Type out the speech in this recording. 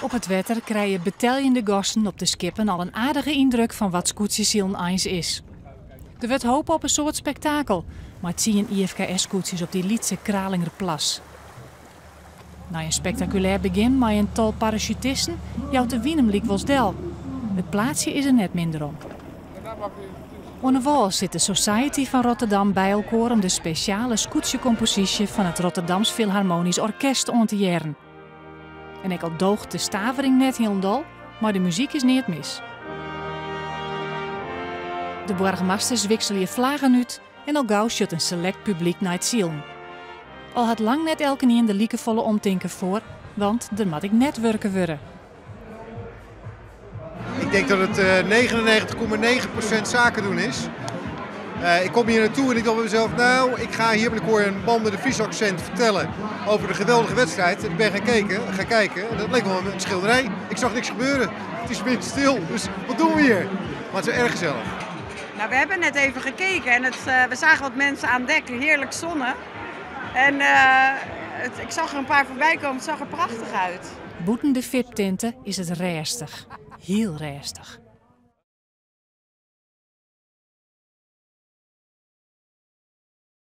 Op het wetter krijgen beteljende gasten op de skippen al een aardige indruk van wat Scootjesielen eens is. Er wordt hopen op een soort spektakel, maar het zien IFKS-scootjes op die Lietse Kralingerplas. Na een spectaculair begin met een tal parachutisten jouwt de Wienem Liekwoldel. Het plaatsje is er net minder om. Aan de wal zit de Society van Rotterdam bij elkaar om de speciale scootje-compositie van het Rotterdams Philharmonisch Orkest aan te jaren. En ik al doogt de stavering net helemaal, maar de muziek is niet mis. De burgemeester wisselen je vlaggen uit en al gauw shut een select publiek naar het zielen. Al had lang net elke in de liekevolle omtinken voor, want er moet ik net werken worden. Ik denk dat het 99,9% zaken doen is. Ik kom hier naartoe en ik dacht bij mezelf, nou, ik ga hier met een band met een Fries accent vertellen over de geweldige wedstrijd. En ik ben gaan kijken en dat leek wel een schilderij. Ik zag niks gebeuren. Het is weer stil, dus wat doen we hier? Maar het is erg gezellig. Nou, we hebben net even gekeken en we zagen wat mensen aan dek, heerlijk zonnen. En ik zag er een paar voorbij komen, het zag er prachtig uit. Boeten de VIP-tinten is het rijstig. Heel rijstig.